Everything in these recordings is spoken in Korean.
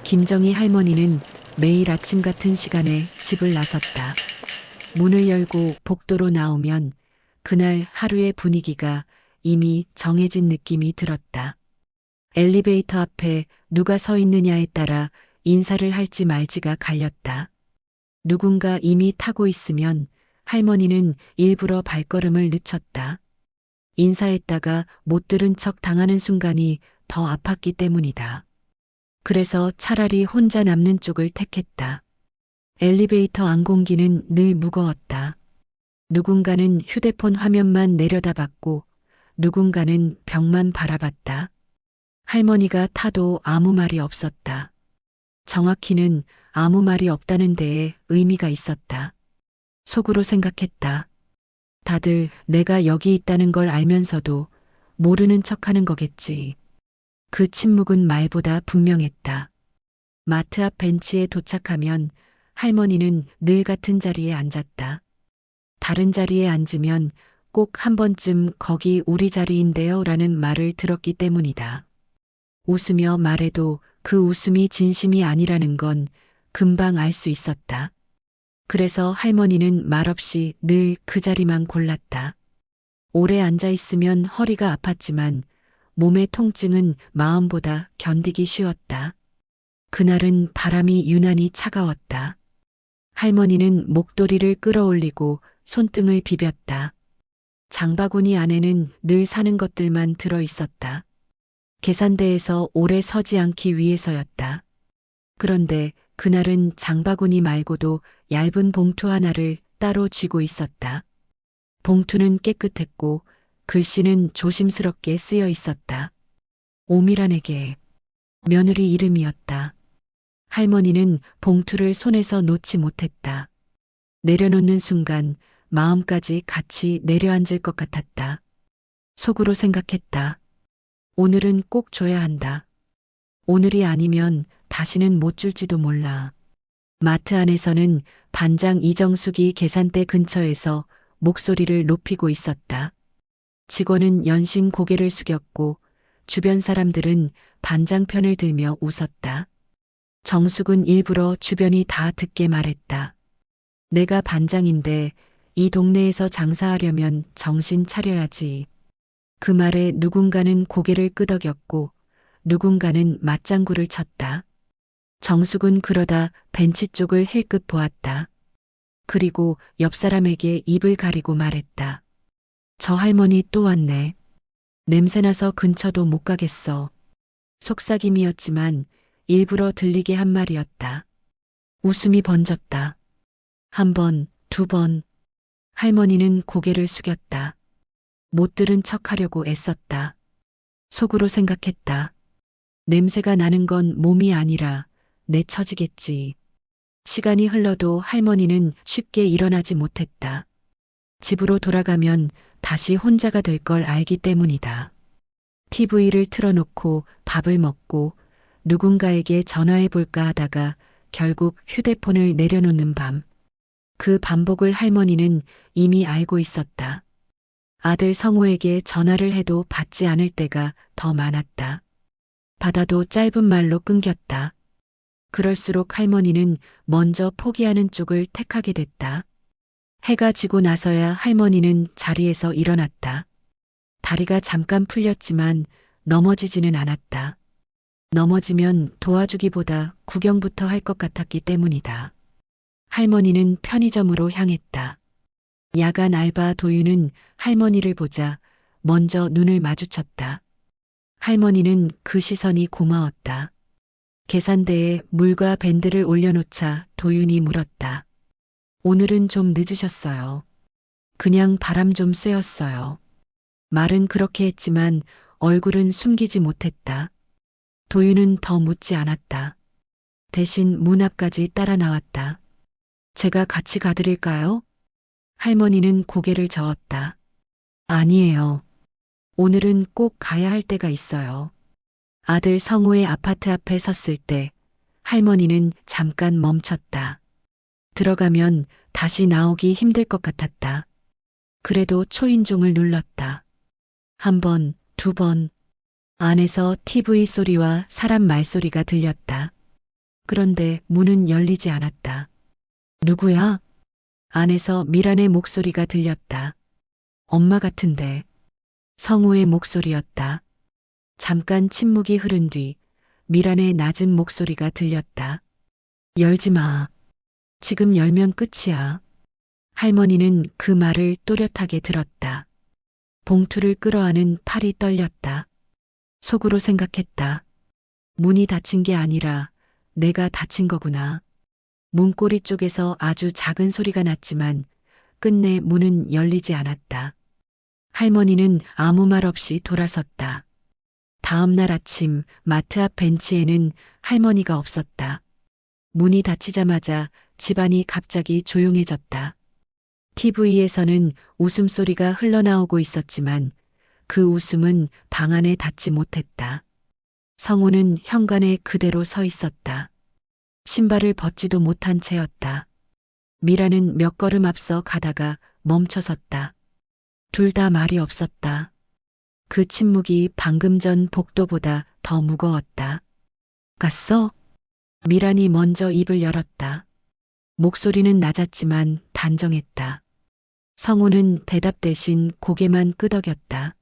김정희 할머니는 매일 아침 같은 시간에 집을 나섰다. 문을 열고 복도로 나오면 그날 하루의 분위기가 이미 정해진 느낌이 들었다. 엘리베이터 앞에 누가 서 있느냐에 따라 인사를 할지 말지가 갈렸다. 누군가 이미 타고 있으면 할머니는 일부러 발걸음을 늦췄다. 인사했다가 못 들은 척 당하는 순간이 더 아팠기 때문이다. 그래서 차라리 혼자 남는 쪽을 택했다. 엘리베이터 안공기는 늘 무거웠다. 누군가는 휴대폰 화면만 내려다봤고 누군가는 벽만 바라봤다. 할머니가 타도 아무 말이 없었다. 정확히는 아무 말이 없다는 데에 의미가 있었다. 속으로 생각했다. 다들 내가 여기 있다는 걸 알면서도 모르는 척하는 거겠지. 그 침묵은 말보다 분명했다. 마트 앞 벤치에 도착하면 할머니는 늘 같은 자리에 앉았다. 다른 자리에 앉으면 꼭 한 번쯤 거기 우리 자리인데요 라는 말을 들었기 때문이다. 웃으며 말해도 그 웃음이 진심이 아니라는 건 금방 알 수 있었다. 그래서 할머니는 말없이 늘 그 자리만 골랐다. 오래 앉아 있으면 허리가 아팠지만 몸의 통증은 마음보다 견디기 쉬웠다. 그날은 바람이 유난히 차가웠다. 할머니는 목도리를 끌어올리고 손등을 비볐다. 장바구니 안에는 늘 사는 것들만 들어 있었다. 계산대에서 오래 서지 않기 위해서였다. 그런데 그날은 장바구니 말고도 얇은 봉투 하나를 따로 쥐고 있었다. 봉투는 깨끗했고 글씨는 조심스럽게 쓰여 있었다. 오미란에게 며느리 이름이었다. 할머니는 봉투를 손에서 놓지 못했다. 내려놓는 순간 마음까지 같이 내려앉을 것 같았다. 속으로 생각했다. 오늘은 꼭 줘야 한다. 오늘이 아니면 다시는 못 줄지도 몰라. 마트 안에서는 반장 이정숙이 계산대 근처에서 목소리를 높이고 있었다. 직원은 연신 고개를 숙였고 주변 사람들은 반장 편을 들며 웃었다. 정숙은 일부러 주변이 다 듣게 말했다. 내가 반장인데 이 동네에서 장사하려면 정신 차려야지. 그 말에 누군가는 고개를 끄덕였고 누군가는 맞장구를 쳤다. 정숙은 그러다 벤치 쪽을 힐끗 보았다. 그리고 옆 사람에게 입을 가리고 말했다. 저 할머니 또 왔네. 냄새나서 근처도 못 가겠어. 속삭임이었지만 일부러 들리게 한 말이었다. 웃음이 번졌다. 한 번, 두 번. 할머니는 고개를 숙였다. 못 들은 척하려고 애썼다. 속으로 생각했다. 냄새가 나는 건 몸이 아니라 내 처지겠지. 시간이 흘러도 할머니는 쉽게 일어나지 못했다. 집으로 돌아가면 다시 혼자가 될 걸 알기 때문이다. TV를 틀어놓고 밥을 먹고 누군가에게 전화해 볼까 하다가 결국 휴대폰을 내려놓는 밤. 그 반복을 할머니는 이미 알고 있었다. 아들 성호에게 전화를 해도 받지 않을 때가 더 많았다. 받아도 짧은 말로 끊겼다. 그럴수록 할머니는 먼저 포기하는 쪽을 택하게 됐다. 해가 지고 나서야 할머니는 자리에서 일어났다. 다리가 잠깐 풀렸지만 넘어지지는 않았다. 넘어지면 도와주기보다 구경부터 할 것 같았기 때문이다. 할머니는 편의점으로 향했다. 야간 알바 도윤은 할머니를 보자 먼저 눈을 마주쳤다. 할머니는 그 시선이 고마웠다. 계산대에 물과 밴드를 올려놓자 도윤이 물었다. 오늘은 좀 늦으셨어요. 그냥 바람 좀 쐬었어요. 말은 그렇게 했지만 얼굴은 숨기지 못했다. 도윤은 더 묻지 않았다. 대신 문 앞까지 따라 나왔다. 제가 같이 가드릴까요? 할머니는 고개를 저었다. 아니에요. 오늘은 꼭 가야 할 때가 있어요. 아들 성호의 아파트 앞에 섰을 때 할머니는 잠깐 멈췄다. 들어가면 다시 나오기 힘들 것 같았다. 그래도 초인종을 눌렀다. 한 번, 두 번. 안에서 TV 소리와 사람 말소리가 들렸다. 그런데 문은 열리지 않았다. 누구야? 안에서 미란의 목소리가 들렸다. 엄마 같은데. 성우의 목소리였다. 잠깐 침묵이 흐른 뒤 미란의 낮은 목소리가 들렸다. 열지 마. 지금 열면 끝이야. 할머니는 그 말을 또렷하게 들었다. 봉투를 끌어안은 팔이 떨렸다. 속으로 생각했다. 문이 닫힌 게 아니라 내가 다친 거구나. 문고리 쪽에서 아주 작은 소리가 났지만 끝내 문은 열리지 않았다. 할머니는 아무 말 없이 돌아섰다. 다음 날 아침 마트 앞 벤치에는 할머니가 없었다. 문이 닫히자마자 집안이 갑자기 조용해졌다. TV에서는 웃음소리가 흘러나오고 있었지만 그 웃음은 방 안에 닿지 못했다. 성우는 현관에 그대로 서 있었다. 신발을 벗지도 못한 채였다. 미라는 몇 걸음 앞서 가다가 멈춰섰다. 둘 다 말이 없었다. 그 침묵이 방금 전 복도보다 더 무거웠다. 갔어? 미란이 먼저 입을 열었다. 목소리는 낮았지만 단정했다. 성우는 대답 대신 고개만 끄덕였다.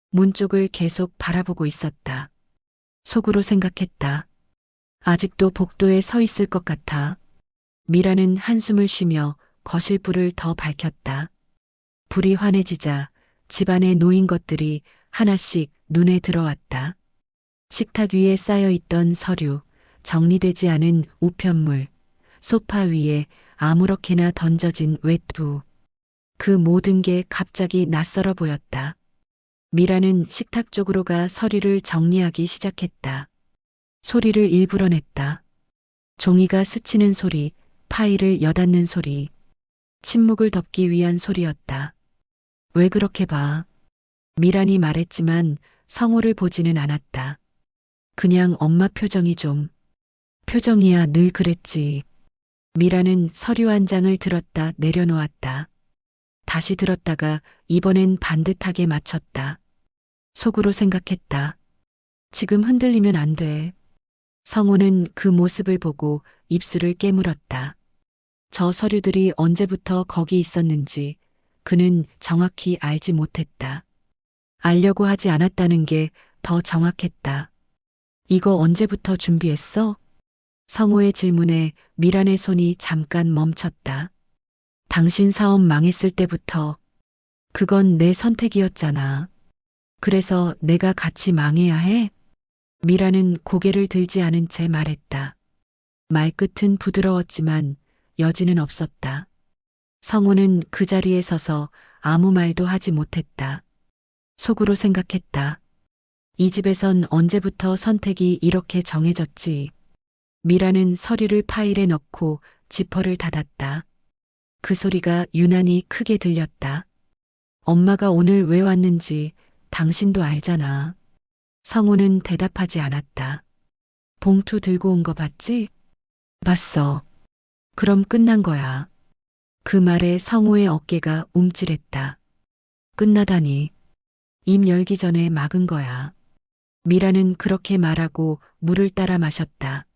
문 쪽을 계속 바라보고 있었다. 속으로 생각했다. 아직도 복도에 서 있을 것 같아. 미라는 한숨을 쉬며 거실 불을 더 밝혔다. 불이 환해지자 집안에 놓인 것들이 하나씩 눈에 들어왔다. 식탁 위에 쌓여 있던 서류, 정리되지 않은 우편물, 소파 위에 아무렇게나 던져진 외투. 그 모든 게 갑자기 낯설어 보였다. 미라는 식탁 쪽으로 가 서류를 정리하기 시작했다. 소리를 일부러 냈다. 종이가 스치는 소리, 파일을 여닫는 소리. 침묵을 덮기 위한 소리였다. 왜 그렇게 봐? 미란이 말했지만 성우를 보지는 않았다. 그냥 엄마 표정이 좀. 표정이야 늘 그랬지. 미라는 서류 한 장을 들었다 내려놓았다. 다시 들었다가 이번엔 반듯하게 맞췄다. 속으로 생각했다. 지금 흔들리면 안 돼. 성우는 그 모습을 보고 입술을 깨물었다. 저 서류들이 언제부터 거기 있었는지 그는 정확히 알지 못했다. 알려고 하지 않았다는 게 더 정확했다. 이거 언제부터 준비했어? 성우의 질문에 미란의 손이 잠깐 멈췄다. 당신 사업 망했을 때부터. 그건 내 선택이었잖아. 그래서 내가 같이 망해야 해? 미라는 고개를 들지 않은 채 말했다. 말끝은 부드러웠지만 여지는 없었다. 성우는 그 자리에 서서 아무 말도 하지 못했다. 속으로 생각했다. 이 집에선 언제부터 선택이 이렇게 정해졌지. 미라는 서류를 파일에 넣고 지퍼를 닫았다. 그 소리가 유난히 크게 들렸다. 엄마가 오늘 왜 왔는지 당신도 알잖아. 성우는 대답하지 않았다. 봉투 들고 온 거 봤지? 봤어. 그럼 끝난 거야. 그 말에 성우의 어깨가 움찔했다. 끝나다니. 입 열기 전에 막은 거야. 미라는 그렇게 말하고 물을 따라 마셨다.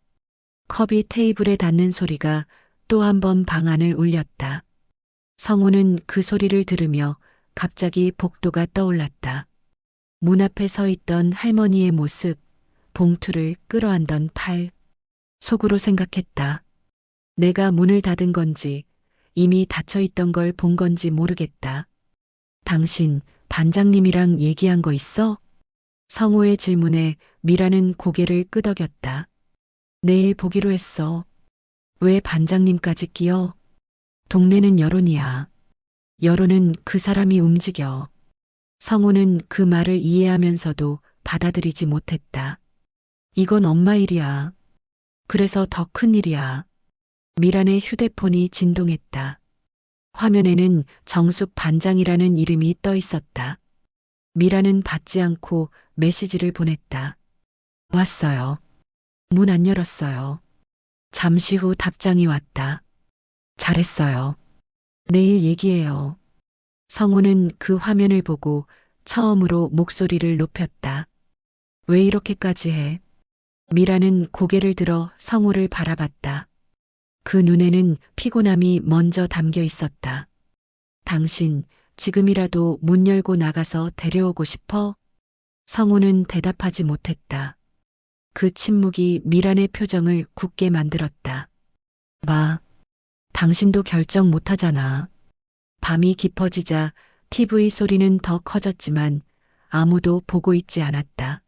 컵이 테이블에 닿는 소리가 또 한 번 방 안을 울렸다. 성우는 그 소리를 들으며 갑자기 복도가 떠올랐다. 문 앞에 서 있던 할머니의 모습, 봉투를 끌어안던 팔. 속으로 생각했다. 내가 문을 닫은 건지 이미 닫혀 있던 걸 본 건지 모르겠다. 당신 반장님이랑 얘기한 거 있어? 성우의 질문에 미라는 고개를 끄덕였다. 내일 보기로 했어. 왜 반장님까지 끼어? 동네는 여론이야. 여론은 그 사람이 움직여. 성우는 그 말을 이해하면서도 받아들이지 못했다. 이건 엄마 일이야. 그래서 더 큰 일이야. 미란의 휴대폰이 진동했다. 화면에는 정숙 반장이라는 이름이 떠 있었다. 미란은 받지 않고 메시지를 보냈다. 왔어요. 문 안 열었어요. 잠시 후 답장이 왔다. 잘했어요. 내일 얘기해요. 성우는 그 화면을 보고 처음으로 목소리를 높였다. 왜 이렇게까지 해? 미라는 고개를 들어 성우를 바라봤다. 그 눈에는 피곤함이 먼저 담겨 있었다. 당신, 지금이라도 문 열고 나가서 데려오고 싶어? 성우는 대답하지 못했다. 그 침묵이 미란의 표정을 굳게 만들었다. 마, 당신도 결정 못하잖아. 밤이 깊어지자 TV 소리는 더 커졌지만 아무도 보고 있지 않았다.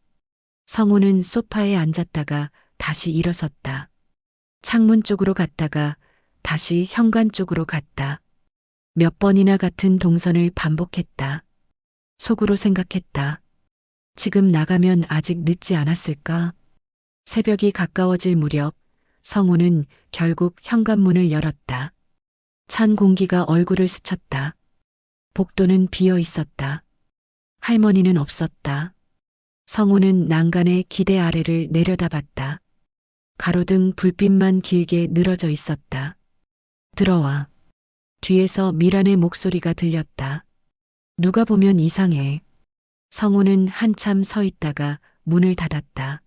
성우는 소파에 앉았다가 다시 일어섰다. 창문 쪽으로 갔다가 다시 현관 쪽으로 갔다. 몇 번이나 같은 동선을 반복했다. 속으로 생각했다. 지금 나가면 아직 늦지 않았을까? 새벽이 가까워질 무렵 성우는 결국 현관문을 열었다. 찬 공기가 얼굴을 스쳤다. 복도는 비어 있었다. 할머니는 없었다. 성우는 난간의 기대 아래를 내려다봤다. 가로등 불빛만 길게 늘어져 있었다. 들어와. 뒤에서 미란의 목소리가 들렸다. 누가 보면 이상해. 성우는 한참 서 있다가 문을 닫았다.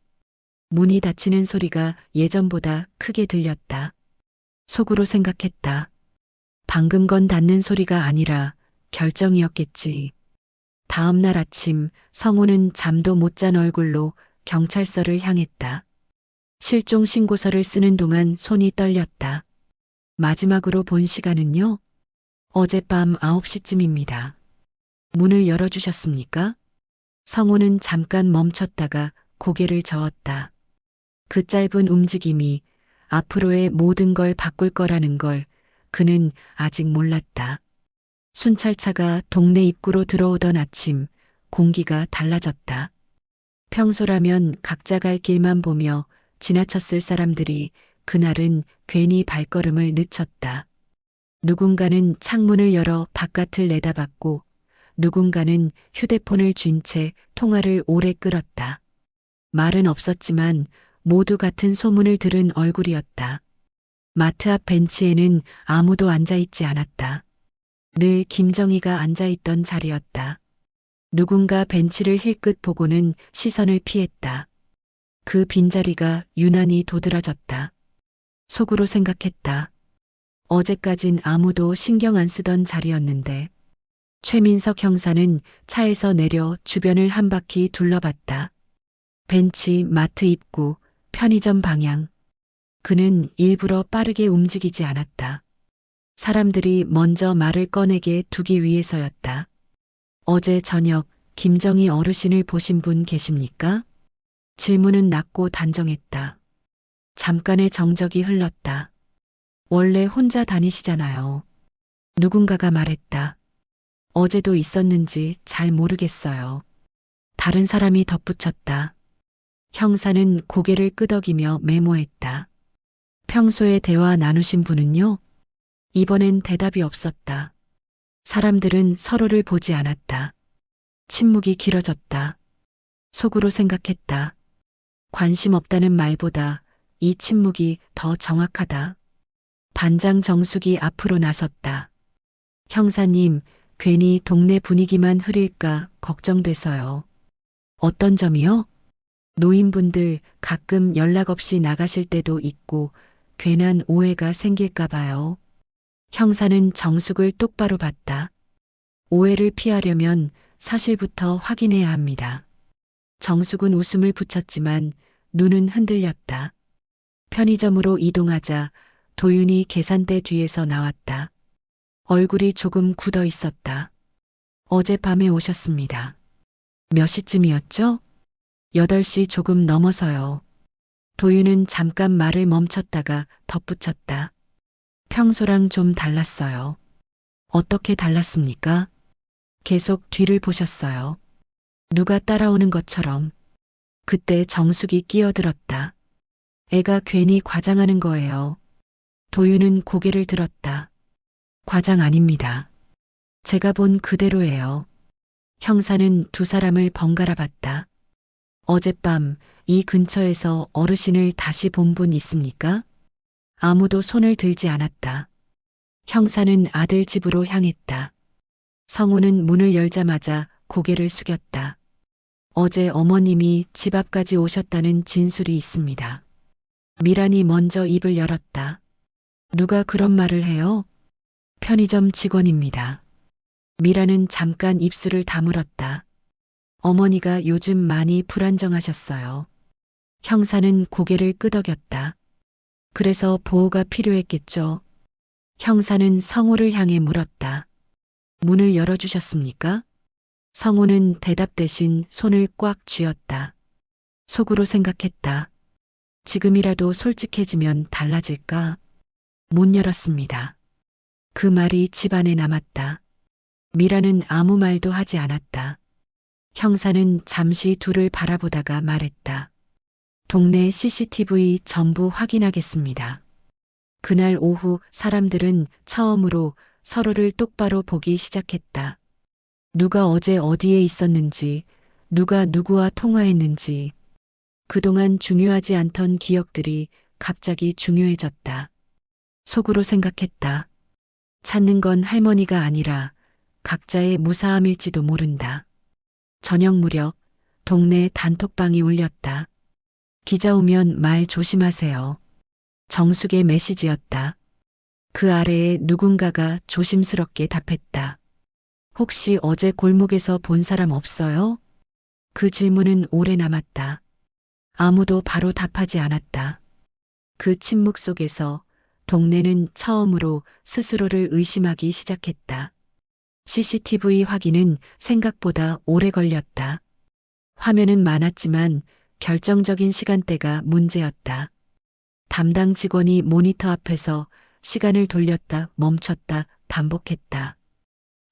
문이 닫히는 소리가 예전보다 크게 들렸다. 속으로 생각했다. 방금 건 닫는 소리가 아니라 결정이었겠지. 다음 날 아침 성우는 잠도 못 잔 얼굴로 경찰서를 향했다. 실종 신고서를 쓰는 동안 손이 떨렸다. 마지막으로 본 시간은요? 어젯밤 9시쯤입니다. 문을 열어주셨습니까? 성우는 잠깐 멈췄다가 고개를 저었다. 그 짧은 움직임이 앞으로의 모든 걸 바꿀 거라는 걸 그는 아직 몰랐다. 순찰차가 동네 입구로 들어오던 아침 공기가 달라졌다. 평소라면 각자 갈 길만 보며 지나쳤을 사람들이 그날은 괜히 발걸음을 늦췄다. 누군가는 창문을 열어 바깥을 내다봤고 누군가는 휴대폰을 쥔 채 통화를 오래 끌었다. 말은 없었지만 모두 같은 소문을 들은 얼굴이었다. 마트 앞 벤치에는 아무도 앉아있지 않았다. 늘 김정희가 앉아있던 자리였다. 누군가 벤치를 힐끗 보고는 시선을 피했다. 그 빈자리가 유난히 도드라졌다. 속으로 생각했다. 어제까진 아무도 신경 안 쓰던 자리였는데 최민석 형사는 차에서 내려 주변을 한 바퀴 둘러봤다. 벤치, 마트 입구, 편의점 방향. 그는 일부러 빠르게 움직이지 않았다. 사람들이 먼저 말을 꺼내게 두기 위해서였다. 어제 저녁 김정희 어르신을 보신 분 계십니까? 질문은 낮고 단정했다. 잠깐의 정적이 흘렀다. 원래 혼자 다니시잖아요. 누군가가 말했다. 어제도 있었는지 잘 모르겠어요. 다른 사람이 덧붙였다. 형사는 고개를 끄덕이며 메모했다. 평소에 대화 나누신 분은요? 이번엔 대답이 없었다. 사람들은 서로를 보지 않았다. 침묵이 길어졌다. 속으로 생각했다. 관심 없다는 말보다 이 침묵이 더 정확하다. 반장 정숙이 앞으로 나섰다. 형사님, 괜히 동네 분위기만 흐릴까 걱정돼서요. 어떤 점이요? 노인분들 가끔 연락 없이 나가실 때도 있고 괜한 오해가 생길까 봐요. 형사는 정숙을 똑바로 봤다. 오해를 피하려면 사실부터 확인해야 합니다. 정숙은 웃음을 붙였지만 눈은 흔들렸다. 편의점으로 이동하자 도윤이 계산대 뒤에서 나왔다. 얼굴이 조금 굳어 있었다. 어젯밤에 오셨습니다. 몇 시쯤이었죠? 8시 조금 넘어서요. 도윤은 잠깐 말을 멈췄다가 덧붙였다. 평소랑 좀 달랐어요. 어떻게 달랐습니까? 계속 뒤를 보셨어요. 누가 따라오는 것처럼. 그때 정숙이 끼어들었다. 애가 괜히 과장하는 거예요. 도윤은 고개를 들었다. 과장 아닙니다. 제가 본 그대로예요. 형사는 두 사람을 번갈아 봤다. 어젯밤 이 근처에서 어르신을 다시 본 분 있습니까? 아무도 손을 들지 않았다. 형사는 아들 집으로 향했다. 성우는 문을 열자마자 고개를 숙였다. 어제 어머님이 집 앞까지 오셨다는 진술이 있습니다. 미란이 먼저 입을 열었다. 누가 그런 말을 해요? 편의점 직원입니다. 미란은 잠깐 입술을 다물었다. 어머니가 요즘 많이 불안정하셨어요. 형사는 고개를 끄덕였다. 그래서 보호가 필요했겠죠. 형사는 성우를 향해 물었다. 문을 열어주셨습니까? 성우는 대답 대신 손을 꽉 쥐었다. 속으로 생각했다. 지금이라도 솔직해지면 달라질까? 못 열었습니다. 그 말이 집안에 남았다. 미라는 아무 말도 하지 않았다. 형사는 잠시 둘을 바라보다가 말했다. 동네 CCTV 전부 확인하겠습니다. 그날 오후 사람들은 처음으로 서로를 똑바로 보기 시작했다. 누가 어제 어디에 있었는지, 누가 누구와 통화했는지, 그동안 중요하지 않던 기억들이 갑자기 중요해졌다. 속으로 생각했다. 찾는 건 할머니가 아니라 각자의 무사함일지도 모른다. 저녁 무렵 동네 단톡방이 울렸다. 기자 오면 말 조심하세요. 정숙의 메시지였다. 그 아래에 누군가가 조심스럽게 답했다. 혹시 어제 골목에서 본 사람 없어요? 그 질문은 오래 남았다. 아무도 바로 답하지 않았다. 그 침묵 속에서 동네는 처음으로 스스로를 의심하기 시작했다. CCTV 확인은 생각보다 오래 걸렸다. 화면은 많았지만 결정적인 시간대가 문제였다. 담당 직원이 모니터 앞에서 시간을 돌렸다 멈췄다 반복했다.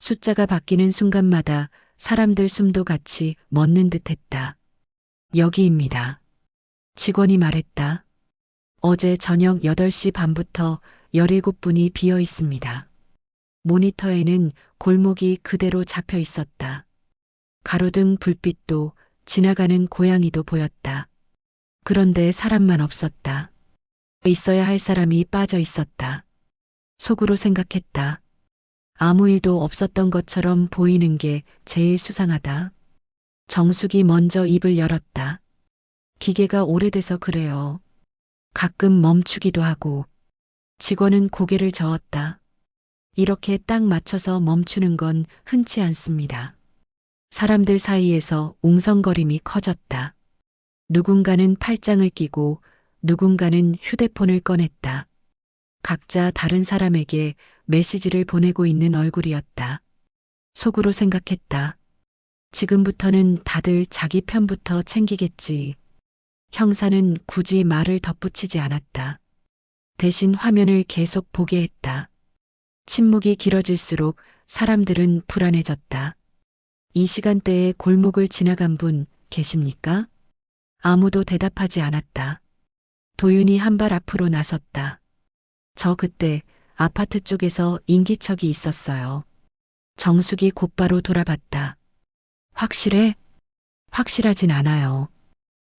숫자가 바뀌는 순간마다 사람들 숨도 같이 멎는 듯했다. 여기입니다. 직원이 말했다. 어제 저녁 8시 반부터 17분이 비어 있습니다. 모니터에는 골목이 그대로 잡혀 있었다. 가로등 불빛도 지나가는 고양이도 보였다. 그런데 사람만 없었다. 있어야 할 사람이 빠져 있었다. 속으로 생각했다. 아무 일도 없었던 것처럼 보이는 게 제일 수상하다. 정숙이 먼저 입을 열었다. 기계가 오래돼서 그래요. 가끔 멈추기도 하고. 직원은 고개를 저었다. 이렇게 딱 맞춰서 멈추는 건 흔치 않습니다. 사람들 사이에서 웅성거림이 커졌다. 누군가는 팔짱을 끼고 누군가는 휴대폰을 꺼냈다. 각자 다른 사람에게 메시지를 보내고 있는 얼굴이었다. 속으로 생각했다. 지금부터는 다들 자기 편부터 챙기겠지. 형사는 굳이 말을 덧붙이지 않았다. 대신 화면을 계속 보게 했다. 침묵이 길어질수록 사람들은 불안해졌다. 이 시간대에 골목을 지나간 분 계십니까? 아무도 대답하지 않았다. 도윤이 한 발 앞으로 나섰다. 저 그때 아파트 쪽에서 인기척이 있었어요. 정숙이 곧바로 돌아봤다. 확실해? 확실하진 않아요.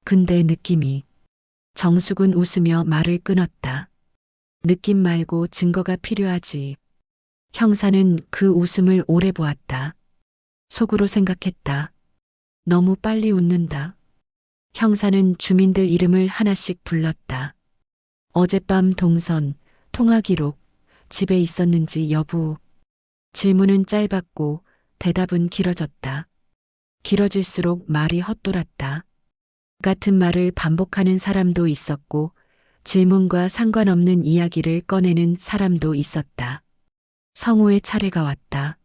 근데 느낌이. 정숙은 웃으며 말을 끊었다. 느낌 말고 증거가 필요하지. 형사는 그 웃음을 오래 보았다. 속으로 생각했다. 너무 빨리 웃는다. 형사는 주민들 이름을 하나씩 불렀다. 어젯밤 동선, 통화 기록, 집에 있었는지 여부. 질문은 짧았고 대답은 길어졌다. 길어질수록 말이 헛돌았다. 같은 말을 반복하는 사람도 있었고 질문과 상관없는 이야기를 꺼내는 사람도 있었다. 성우의 차례가 왔다.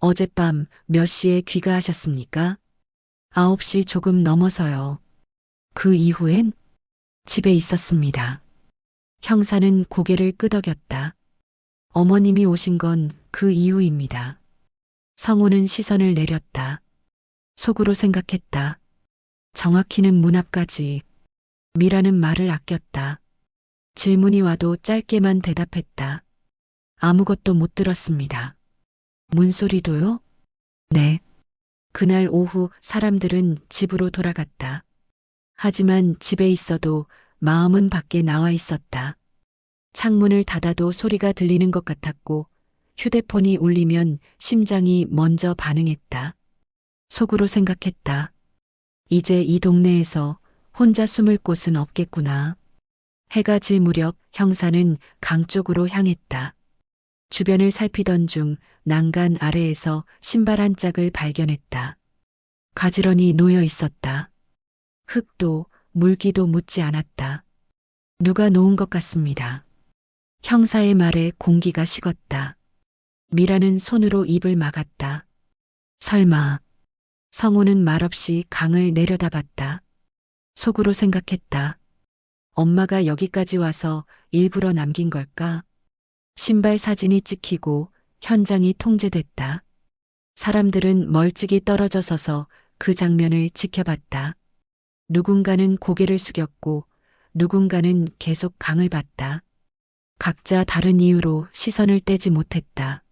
어젯밤 몇 시에 귀가하셨습니까? 9시 조금 넘어서요. 그 이후엔 집에 있었습니다. 형사는 고개를 끄덕였다. 어머님이 오신 건 그 이후입니다. 성우는 시선을 내렸다. 속으로 생각했다. 정확히는 문 앞까지. 미라는 말을 아꼈다. 질문이 와도 짧게만 대답했다. 아무것도 못 들었습니다. 문소리도요? 네. 그날 오후 사람들은 집으로 돌아갔다. 하지만 집에 있어도 마음은 밖에 나와 있었다. 창문을 닫아도 소리가 들리는 것 같았고 휴대폰이 울리면 심장이 먼저 반응했다. 속으로 생각했다. 이제 이 동네에서 혼자 숨을 곳은 없겠구나. 해가 질 무렵 형사는 강 쪽으로 향했다. 주변을 살피던 중 난간 아래에서 신발 한 짝을 발견했다. 가지런히 놓여 있었다. 흙도 물기도 묻지 않았다. 누가 놓은 것 같습니다. 형사의 말에 공기가 식었다. 미라는 손으로 입을 막았다. 설마. 성우는 말없이 강을 내려다봤다. 속으로 생각했다. 엄마가 여기까지 와서 일부러 남긴 걸까? 신발 사진이 찍히고 현장이 통제됐다. 사람들은 멀찍이 떨어져 서서 그 장면을 지켜봤다. 누군가는 고개를 숙였고 누군가는 계속 강을 봤다. 각자 다른 이유로 시선을 떼지 못했다.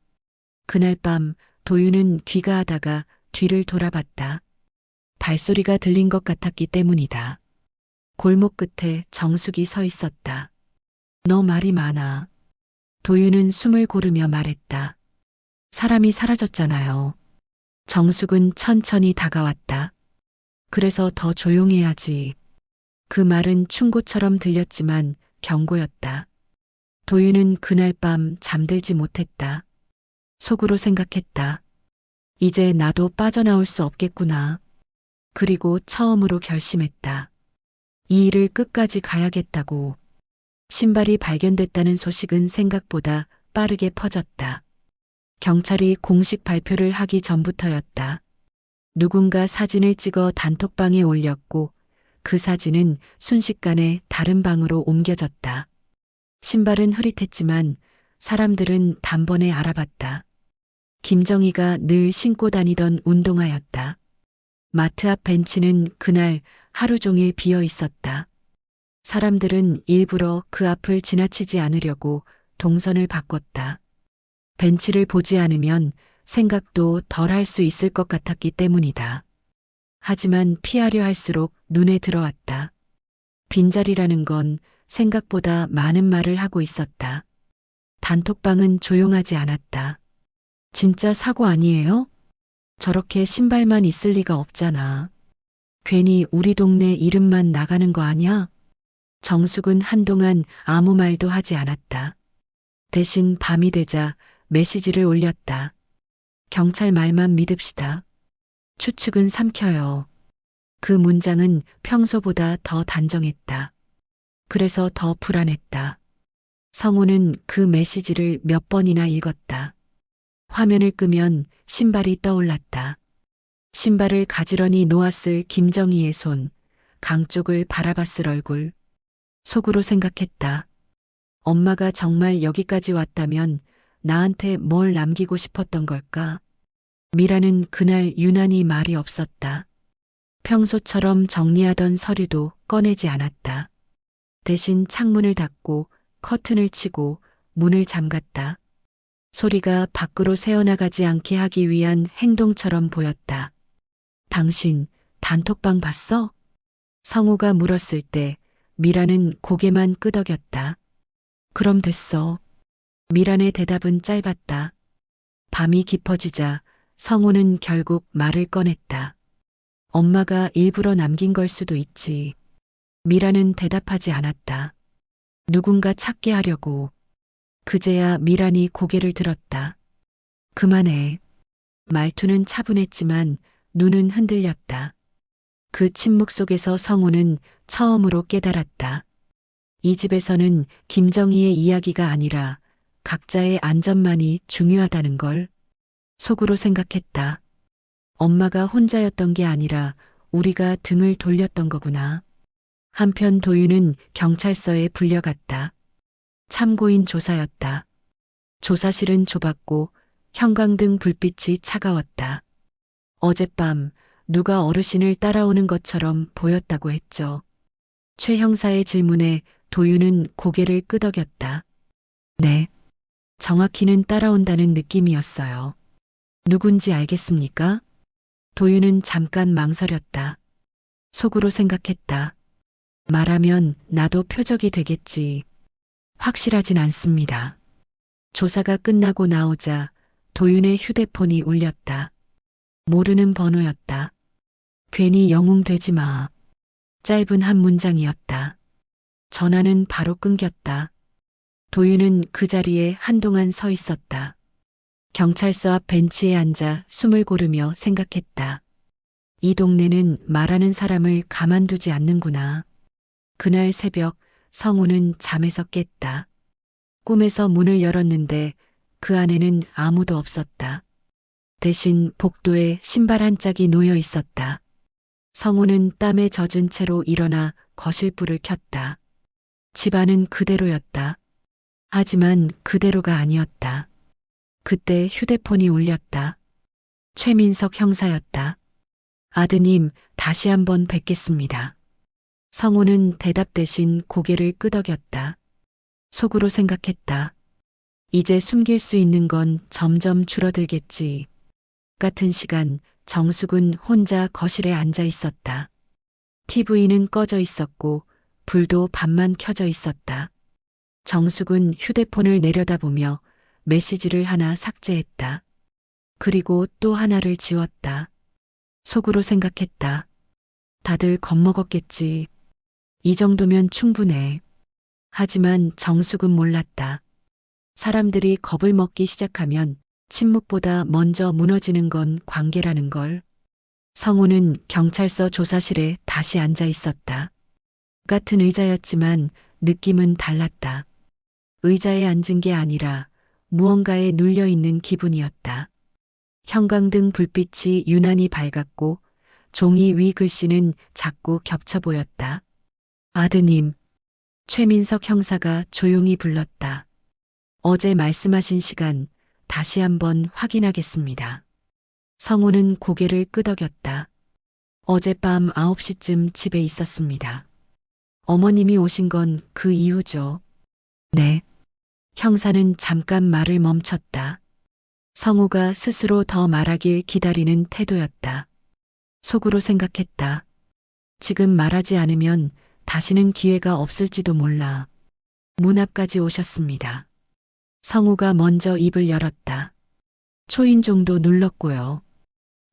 그날 밤 도윤은 귀가하다가 뒤를 돌아봤다. 발소리가 들린 것 같았기 때문이다. 골목 끝에 정숙이 서 있었다. 너 말이 많아. 도윤은 숨을 고르며 말했다. 사람이 사라졌잖아요. 정숙은 천천히 다가왔다. 그래서 더 조용해야지. 그 말은 충고처럼 들렸지만 경고였다. 도윤은 그날 밤 잠들지 못했다. 속으로 생각했다. 이제 나도 빠져나올 수 없겠구나. 그리고 처음으로 결심했다. 이 일을 끝까지 가야겠다고. 신발이 발견됐다는 소식은 생각보다 빠르게 퍼졌다. 경찰이 공식 발표를 하기 전부터였다. 누군가 사진을 찍어 단톡방에 올렸고 그 사진은 순식간에 다른 방으로 옮겨졌다. 신발은 흐릿했지만 사람들은 단번에 알아봤다. 김정희가 늘 신고 다니던 운동화였다. 마트 앞 벤치는 그날 하루 종일 비어 있었다. 사람들은 일부러 그 앞을 지나치지 않으려고 동선을 바꿨다. 벤치를 보지 않으면 생각도 덜 할 수 있을 것 같았기 때문이다. 하지만 피하려 할수록 눈에 들어왔다. 빈자리라는 건 생각보다 많은 말을 하고 있었다. 단톡방은 조용하지 않았다. 진짜 사고 아니에요? 저렇게 신발만 있을 리가 없잖아. 괜히 우리 동네 이름만 나가는 거 아니야? 정숙은 한동안 아무 말도 하지 않았다. 대신 밤이 되자 메시지를 올렸다. 경찰 말만 믿읍시다. 추측은 삼켜요. 그 문장은 평소보다 더 단정했다. 그래서 더 불안했다. 성우는 그 메시지를 몇 번이나 읽었다. 화면을 끄면 신발이 떠올랐다. 신발을 가지런히 놓았을 김정희의 손, 강 쪽을 바라봤을 얼굴. 속으로 생각했다. 엄마가 정말 여기까지 왔다면 나한테 뭘 남기고 싶었던 걸까? 미라는 그날 유난히 말이 없었다. 평소처럼 정리하던 서류도 꺼내지 않았다. 대신 창문을 닫고 커튼을 치고 문을 잠갔다. 소리가 밖으로 새어나가지 않게 하기 위한 행동처럼 보였다. 당신 단톡방 봤어? 성우가 물었을 때 미라는 고개만 끄덕였다. 그럼 됐어. 미란의 대답은 짧았다. 밤이 깊어지자 성우는 결국 말을 꺼냈다. 엄마가 일부러 남긴 걸 수도 있지. 미란은 대답하지 않았다. 누군가 찾게 하려고. 그제야 미란이 고개를 들었다. 그만해. 말투는 차분했지만 눈은 흔들렸다. 그 침묵 속에서 성우는 처음으로 깨달았다. 이 집에서는 김정희의 이야기가 아니라 각자의 안전만이 중요하다는 걸. 속으로 생각했다. 엄마가 혼자였던 게 아니라 우리가 등을 돌렸던 거구나. 한편 도윤은 경찰서에 불려갔다. 참고인 조사였다. 조사실은 좁았고 형광등 불빛이 차가웠다. 어젯밤 누가 어르신을 따라오는 것처럼 보였다고 했죠. 최 형사의 질문에 도윤은 고개를 끄덕였다. 네. 정확히는 따라온다는 느낌이었어요. 누군지 알겠습니까? 도윤은 잠깐 망설였다. 속으로 생각했다. 말하면 나도 표적이 되겠지. 확실하진 않습니다. 조사가 끝나고 나오자 도윤의 휴대폰이 울렸다. 모르는 번호였다. 괜히 영웅되지 마. 짧은 한 문장이었다. 전화는 바로 끊겼다. 도윤은 그 자리에 한동안 서 있었다. 경찰서 앞 벤치에 앉아 숨을 고르며 생각했다. 이 동네는 말하는 사람을 가만두지 않는구나. 그날 새벽 성우는 잠에서 깼다. 꿈에서 문을 열었는데 그 안에는 아무도 없었다. 대신 복도에 신발 한 짝이 놓여 있었다. 성우는 땀에 젖은 채로 일어나 거실 불을 켰다. 집안은 그대로였다. 하지만 그대로가 아니었다. 그때 휴대폰이 울렸다. 최민석 형사였다. 아드님, 다시 한번 뵙겠습니다. 성우는 대답 대신 고개를 끄덕였다. 속으로 생각했다. 이제 숨길 수 있는 건 점점 줄어들겠지. 같은 시간 정숙은 혼자 거실에 앉아 있었다. TV는 꺼져 있었고 불도 반만 켜져 있었다. 정숙은 휴대폰을 내려다보며 메시지를 하나 삭제했다. 그리고 또 하나를 지웠다. 속으로 생각했다. 다들 겁먹었겠지. 이 정도면 충분해. 하지만 정숙은 몰랐다. 사람들이 겁을 먹기 시작하면 침묵보다 먼저 무너지는 건 관계라는 걸. 성우는 경찰서 조사실에 다시 앉아 있었다. 같은 의자였지만 느낌은 달랐다. 의자에 앉은 게 아니라 무언가에 눌려 있는 기분이었다. 형광등 불빛이 유난히 밝았고 종이 위 글씨는 자꾸 겹쳐 보였다. 아드님, 최민석 형사가 조용히 불렀다. 어제 말씀하신 시간 다시 한번 확인하겠습니다. 성우는 고개를 끄덕였다. 어젯밤 9시쯤 집에 있었습니다. 어머님이 오신 건 그 이후죠. 네. 형사는 잠깐 말을 멈췄다. 성우가 스스로 더 말하길 기다리는 태도였다. 속으로 생각했다. 지금 말하지 않으면 다시는 기회가 없을지도 몰라. 문 앞까지 오셨습니다. 성우가 먼저 입을 열었다. 초인종도 눌렀고요.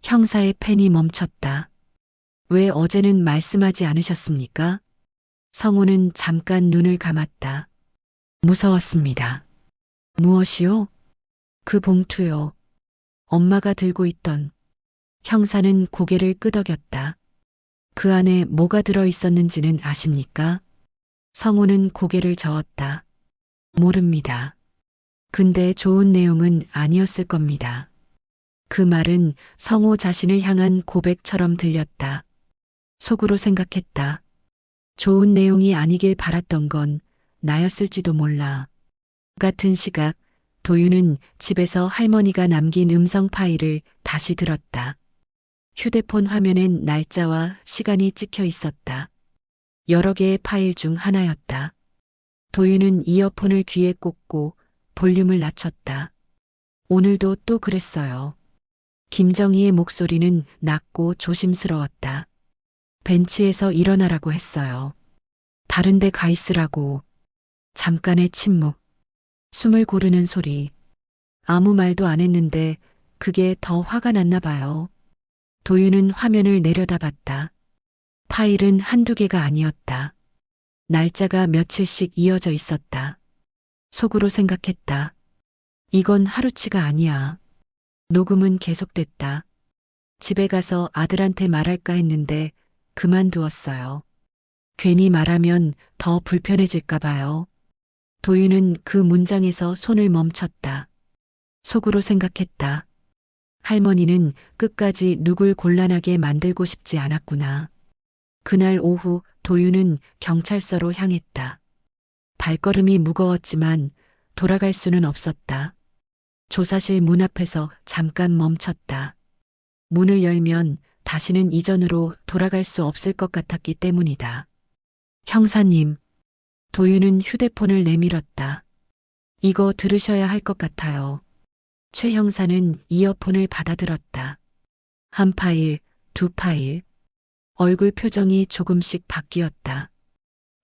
형사의 펜이 멈췄다. 왜 어제는 말씀하지 않으셨습니까? 성우는 잠깐 눈을 감았다. 무서웠습니다. 무엇이요? 그 봉투요. 엄마가 들고 있던. 형사는 고개를 끄덕였다. 그 안에 뭐가 들어 있었는지는 아십니까? 성우는 고개를 저었다. 모릅니다. 근데 좋은 내용은 아니었을 겁니다. 그 말은 성우 자신을 향한 고백처럼 들렸다. 속으로 생각했다. 좋은 내용이 아니길 바랐던 건 나였을지도 몰라. 같은 시각 도윤은 집에서 할머니가 남긴 음성 파일을 다시 들었다. 휴대폰 화면엔 날짜와 시간이 찍혀 있었다. 여러 개의 파일 중 하나였다. 도윤은 이어폰을 귀에 꽂고 볼륨을 낮췄다. 오늘도 또 그랬어요. 김정희의 목소리는 낮고 조심스러웠다. 벤치에서 일어나라고 했어요. 다른 데 가 있으라고. 잠깐의 침묵. 숨을 고르는 소리. 아무 말도 안 했는데 그게 더 화가 났나 봐요. 도윤은 화면을 내려다봤다. 파일은 한두 개가 아니었다. 날짜가 며칠씩 이어져 있었다. 속으로 생각했다. 이건 하루치가 아니야. 녹음은 계속됐다. 집에 가서 아들한테 말할까 했는데 그만두었어요. 괜히 말하면 더 불편해질까 봐요. 도윤은 그 문장에서 손을 멈췄다. 속으로 생각했다. 할머니는 끝까지 누굴 곤란하게 만들고 싶지 않았구나. 그날 오후 도윤은 경찰서로 향했다. 발걸음이 무거웠지만 돌아갈 수는 없었다. 조사실 문 앞에서 잠깐 멈췄다. 문을 열면 다시는 이전으로 돌아갈 수 없을 것 같았기 때문이다. 형사님, 도윤은 휴대폰을 내밀었다. 이거 들으셔야 할 것 같아요. 최 형사는 이어폰을 받아들었다. 한 파일, 두 파일. 얼굴 표정이 조금씩 바뀌었다.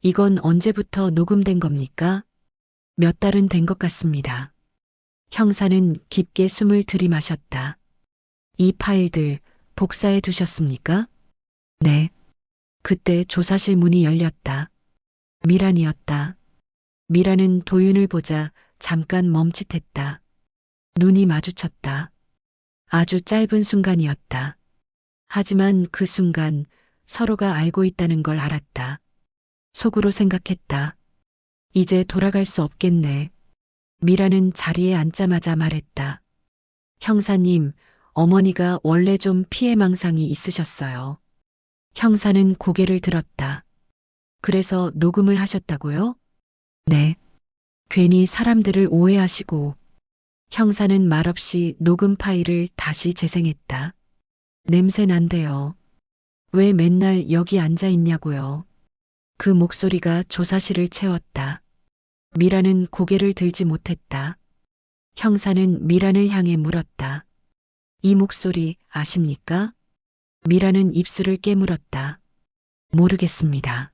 이건 언제부터 녹음된 겁니까? 몇 달은 된 것 같습니다. 형사는 깊게 숨을 들이마셨다. 이 파일들 복사해 두셨습니까? 네. 그때 조사실 문이 열렸다. 미란이었다. 미란은 도윤을 보자 잠깐 멈칫했다. 눈이 마주쳤다. 아주 짧은 순간이었다. 하지만 그 순간 서로가 알고 있다는 걸 알았다. 속으로 생각했다. 이제 돌아갈 수 없겠네. 미라는 자리에 앉자마자 말했다. 형사님, 어머니가 원래 좀 피해망상이 있으셨어요. 형사는 고개를 들었다. 그래서 녹음을 하셨다고요? 네. 괜히 사람들을 오해하시고. 형사는 말없이 녹음 파일을 다시 재생했다. 냄새 난대요. 왜 맨날 여기 앉아 있냐고요. 그 목소리가 조사실을 채웠다. 미라는 고개를 들지 못했다. 형사는 미란을 향해 물었다. 이 목소리 아십니까? 미라는 입술을 깨물었다. 모르겠습니다.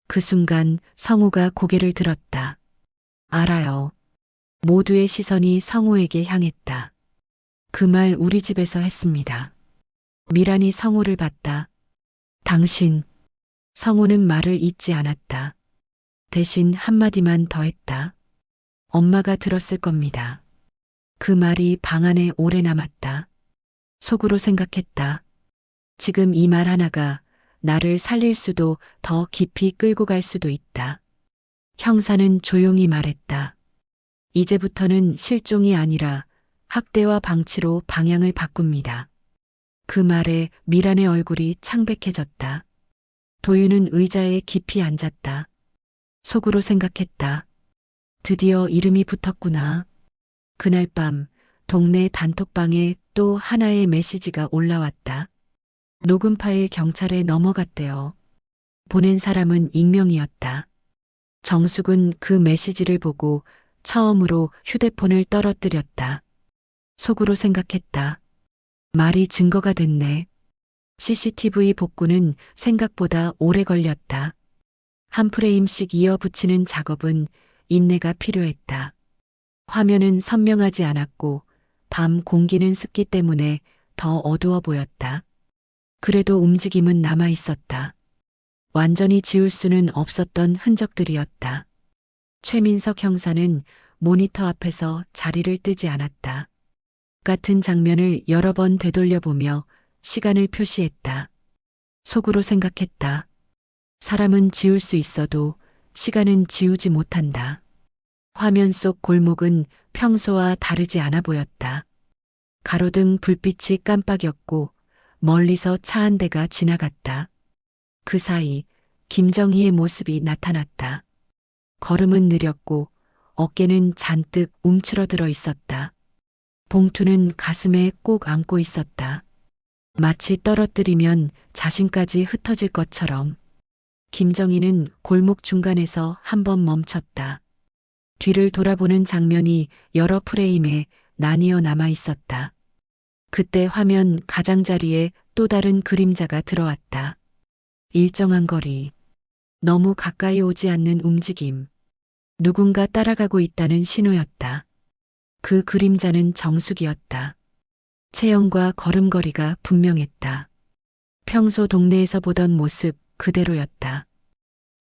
그 순간 성우가 고개를 들었다. 알아요. 모두의 시선이 성우에게 향했다. 그 말 우리 집에서 했습니다. 미란이 성우를 봤다. 당신. 성우는 말을 잇지 않았다. 대신 한마디만 더 했다. 엄마가 들었을 겁니다. 그 말이 방 안에 오래 남았다. 속으로 생각했다. 지금 이 말 하나가 나를 살릴 수도 더 깊이 끌고 갈 수도 있다. 형사는 조용히 말했다. 이제부터는 실종이 아니라 학대와 방치로 방향을 바꿉니다. 그 말에 미란의 얼굴이 창백해졌다. 도윤은 의자에 깊이 앉았다. 속으로 생각했다. 드디어 이름이 붙었구나. 그날 밤 동네 단톡방에 또 하나의 메시지가 올라왔다. 녹음 파일 경찰에 넘어갔대요. 보낸 사람은 익명이었다. 정숙은 그 메시지를 보고 처음으로 휴대폰을 떨어뜨렸다. 속으로 생각했다. 말이 증거가 됐네. CCTV 복구는 생각보다 오래 걸렸다. 한 프레임씩 이어붙이는 작업은 인내가 필요했다. 화면은 선명하지 않았고 밤 공기는 습기 때문에 더 어두워 보였다. 그래도 움직임은 남아 있었다. 완전히 지울 수는 없었던 흔적들이었다. 최민석 형사는 모니터 앞에서 자리를 뜨지 않았다. 같은 장면을 여러 번 되돌려보며 시간을 표시했다. 속으로 생각했다. 사람은 지울 수 있어도 시간은 지우지 못한다. 화면 속 골목은 평소와 다르지 않아 보였다. 가로등 불빛이 깜빡였고 멀리서 차 한 대가 지나갔다. 그 사이 김정희의 모습이 나타났다. 걸음은 느렸고 어깨는 잔뜩 움츠러들어 있었다. 봉투는 가슴에 꼭 안고 있었다. 마치 떨어뜨리면 자신까지 흩어질 것처럼. 김정희는 골목 중간에서 한 번 멈췄다. 뒤를 돌아보는 장면이 여러 프레임에 나뉘어 남아 있었다. 그때 화면 가장자리에 또 다른 그림자가 들어왔다. 일정한 거리. 너무 가까이 오지 않는 움직임. 누군가 따라가고 있다는 신호였다. 그 그림자는 정숙이었다. 체형과 걸음걸이가 분명했다. 평소 동네에서 보던 모습 그대로였다.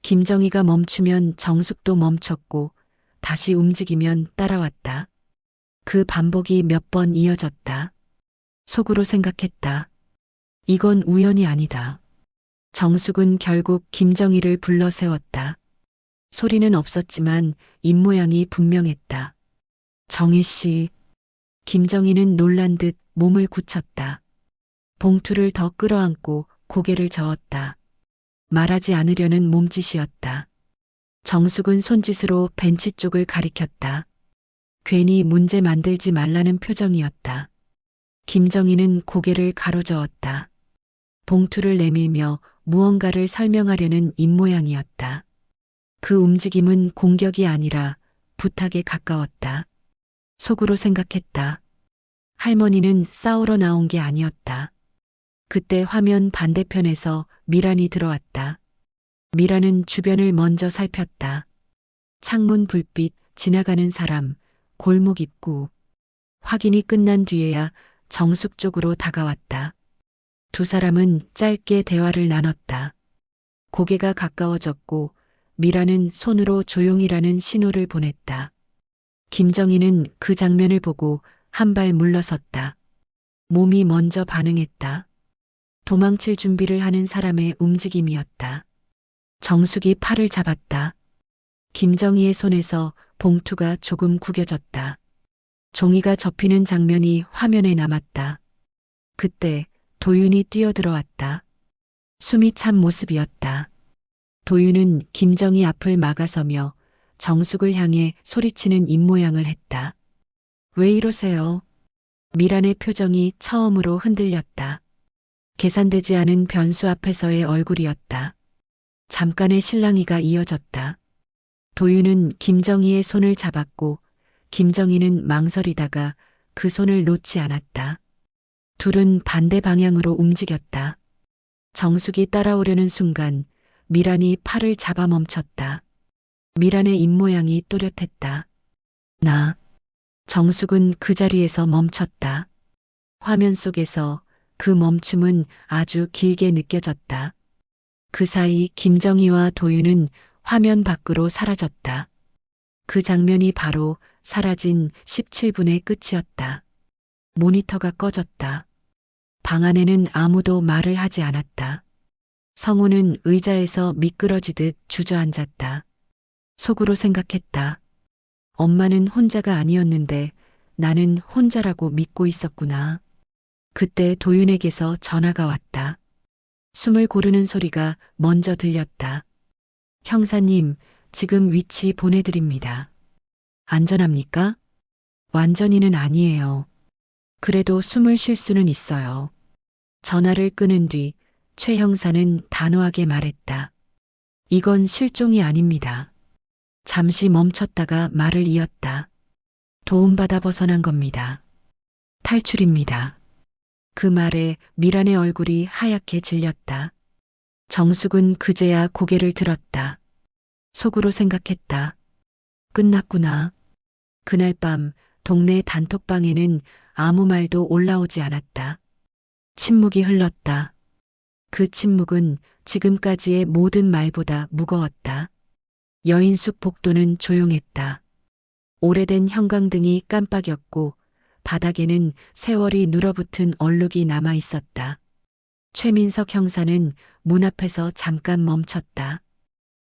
김정희가 멈추면 정숙도 멈췄고 다시 움직이면 따라왔다. 그 반복이 몇 번 이어졌다. 속으로 생각했다. 이건 우연이 아니다. 정숙은 결국 김정희를 불러 세웠다. 소리는 없었지만 입모양이 분명했다. 정희 씨. 김정희는 놀란 듯 몸을 굳혔다. 봉투를 더 끌어안고 고개를 저었다. 말하지 않으려는 몸짓이었다. 정숙은 손짓으로 벤치 쪽을 가리켰다. 괜히 문제 만들지 말라는 표정이었다. 김정희는 고개를 가로저었다. 봉투를 내밀며 무언가를 설명하려는 입모양이었다. 그 움직임은 공격이 아니라 부탁에 가까웠다. 속으로 생각했다. 할머니는 싸우러 나온 게 아니었다. 그때 화면 반대편에서 미란이 들어왔다. 미란은 주변을 먼저 살폈다. 창문 불빛, 지나가는 사람, 골목 입구. 확인이 끝난 뒤에야 정숙 쪽으로 다가왔다. 두 사람은 짧게 대화를 나눴다. 고개가 가까워졌고 미라는 손으로 조용히라는 신호를 보냈다. 김정희는 그 장면을 보고 한 발 물러섰다. 몸이 먼저 반응했다. 도망칠 준비를 하는 사람의 움직임이었다. 정숙이 팔을 잡았다. 김정희의 손에서 봉투가 조금 구겨졌다. 종이가 접히는 장면이 화면에 남았다. 그때 도윤이 뛰어들어왔다. 숨이 찬 모습이었다. 도윤은 김정희 앞을 막아서며 정숙을 향해 소리치는 입모양을 했다. 왜 이러세요? 미란의 표정이 처음으로 흔들렸다. 계산되지 않은 변수 앞에서의 얼굴이었다. 잠깐의 실랑이가 이어졌다. 도윤은 김정희의 손을 잡았고 김정희는 망설이다가 그 손을 놓지 않았다. 둘은 반대 방향으로 움직였다. 정숙이 따라오려는 순간 미란이 팔을 잡아 멈췄다. 미란의 입모양이 또렷했다. 나. 정숙은 그 자리에서 멈췄다. 화면 속에서 그 멈춤은 아주 길게 느껴졌다. 그 사이 김정희와 도윤은 화면 밖으로 사라졌다. 그 장면이 바로 사라진 17분의 끝이었다. 모니터가 꺼졌다. 방 안에는 아무도 말을 하지 않았다. 성우는 의자에서 미끄러지듯 주저앉았다. 속으로 생각했다. 엄마는 혼자가 아니었는데 나는 혼자라고 믿고 있었구나. 그때 도윤에게서 전화가 왔다. 숨을 고르는 소리가 먼저 들렸다. 형사님, 지금 위치 보내드립니다. 안전합니까? 완전히는 아니에요. 그래도 숨을 쉴 수는 있어요. 전화를 끊은 뒤 최 형사는 단호하게 말했다. 이건 실종이 아닙니다. 잠시 멈췄다가 말을 이었다. 도움받아 벗어난 겁니다. 탈출입니다. 그 말에 미란의 얼굴이 하얗게 질렸다. 정숙은 그제야 고개를 들었다. 속으로 생각했다. 끝났구나. 그날 밤 동네 단톡방에는 아무 말도 올라오지 않았다. 침묵이 흘렀다. 그 침묵은 지금까지의 모든 말보다 무거웠다. 여인숙 복도는 조용했다. 오래된 형광등이 깜빡였고 바닥에는 세월이 눌어붙은 얼룩이 남아 있었다. 최민석 형사는 문 앞에서 잠깐 멈췄다.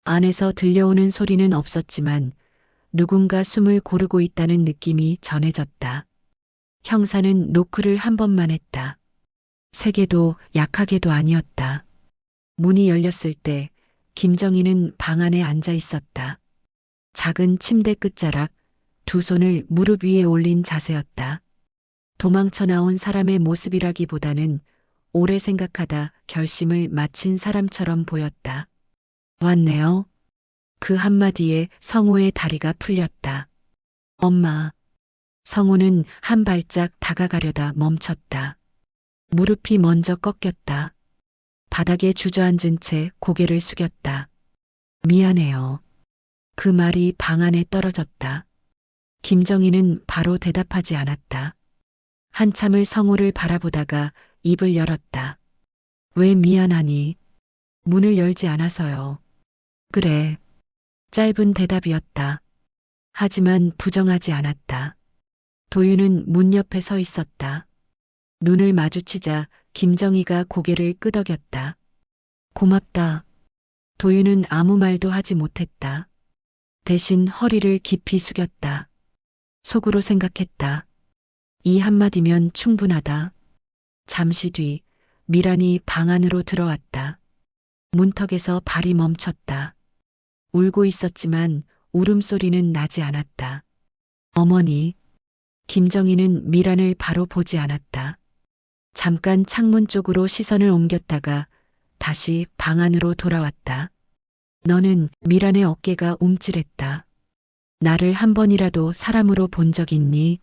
안에서 들려오는 소리는 없었지만 누군가 숨을 고르고 있다는 느낌이 전해졌다. 형사는 노크를 한 번만 했다. 세게도 약하게도 아니었다. 문이 열렸을 때 김정희는 방 안에 앉아 있었다. 작은 침대 끝자락, 두 손을 무릎 위에 올린 자세였다. 도망쳐 나온 사람의 모습이라기보다는 오래 생각하다 결심을 마친 사람처럼 보였다. 왔네요. 그 한마디에 성우의 다리가 풀렸다. 엄마. 성우는 한 발짝 다가가려다 멈췄다. 무릎이 먼저 꺾였다. 바닥에 주저앉은 채 고개를 숙였다. 미안해요. 그 말이 방 안에 떨어졌다. 김정희는 바로 대답하지 않았다. 한참을 성우를 바라보다가 입을 열었다. 왜 미안하니? 문을 열지 않아서요. 그래. 짧은 대답이었다. 하지만 부정하지 않았다. 도윤은 문 옆에 서 있었다. 눈을 마주치자 김정희가 고개를 끄덕였다. 고맙다. 도윤은 아무 말도 하지 못했다. 대신 허리를 깊이 숙였다. 속으로 생각했다. 이 한마디면 충분하다. 잠시 뒤 미란이 방 안으로 들어왔다. 문턱에서 발이 멈췄다. 울고 있었지만 울음소리는 나지 않았다. 어머니. 김정희는 미란을 바로 보지 않았다. 잠깐 창문 쪽으로 시선을 옮겼다가 다시 방 안으로 돌아왔다. 너는 미란의 어깨가 움찔했다. 나를 한 번이라도 사람으로 본 적 있니?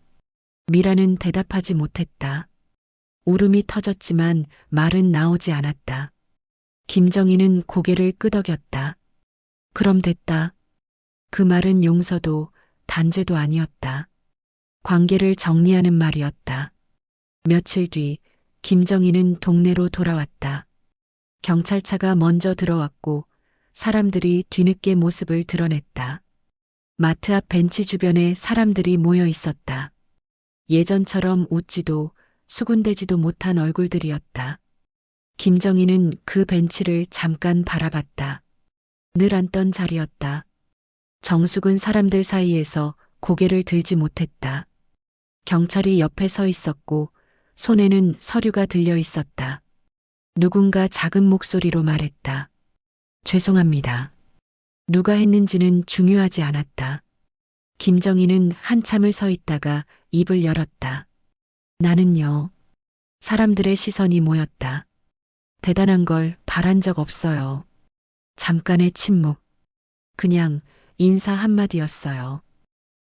미란은 대답하지 못했다. 울음이 터졌지만 말은 나오지 않았다. 김정희는 고개를 끄덕였다. 그럼 됐다. 그 말은 용서도 단죄도 아니었다. 관계를 정리하는 말이었다. 며칠 뒤 김정희는 동네로 돌아왔다. 경찰차가 먼저 들어왔고 사람들이 뒤늦게 모습을 드러냈다. 마트 앞 벤치 주변에 사람들이 모여 있었다. 예전처럼 웃지도 수군대지도 못한 얼굴들이었다. 김정희는 그 벤치를 잠깐 바라봤다. 늘 앉던 자리였다. 정숙은 사람들 사이에서 고개를 들지 못했다. 경찰이 옆에 서 있었고 손에는 서류가 들려 있었다. 누군가 작은 목소리로 말했다. 죄송합니다. 누가 했는지는 중요하지 않았다. 김정희는 한참을 서 있다가 입을 열었다. 나는요. 사람들의 시선이 모였다. 대단한 걸 바란 적 없어요. 잠깐의 침묵. 그냥 인사 한마디였어요.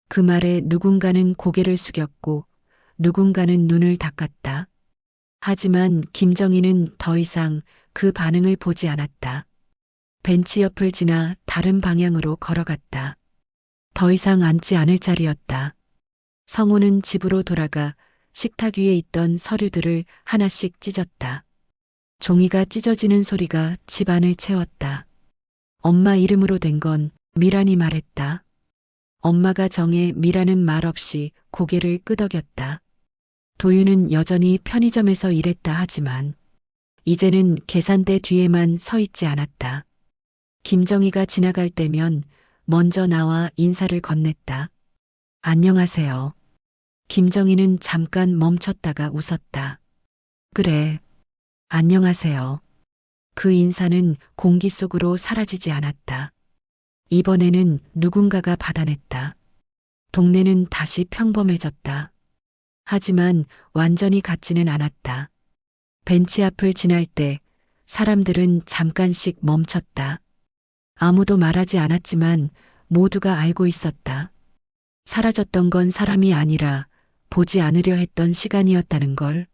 그 말에 누군가는 고개를 숙였고 누군가는 눈을 닦았다. 하지만 김정희는 더 이상 그 반응을 보지 않았다. 벤치 옆을 지나 다른 방향으로 걸어갔다. 더 이상 앉지 않을 자리였다. 성우는 집으로 돌아가 식탁 위에 있던 서류들을 하나씩 찢었다. 종이가 찢어지는 소리가 집안을 채웠다. 엄마 이름으로 된 건 미란이 말했다. 엄마가 정해 미란은 말없이 고개를 끄덕였다. 도윤은 여전히 편의점에서 일했다 하지만 이제는 계산대 뒤에만 서 있지 않았다. 김정희가 지나갈 때면 먼저 나와 인사를 건넸다. 안녕하세요. 김정희는 잠깐 멈췄다가 웃었다. 그래. 안녕하세요. 그 인사는 공기 속으로 사라지지 않았다. 이번에는 누군가가 받아냈다. 동네는 다시 평범해졌다. 하지만 완전히 같지는 않았다. 벤치 앞을 지날 때 사람들은 잠깐씩 멈췄다. 아무도 말하지 않았지만 모두가 알고 있었다. 사라졌던 건 사람이 아니라 보지 않으려 했던 시간이었다는 걸.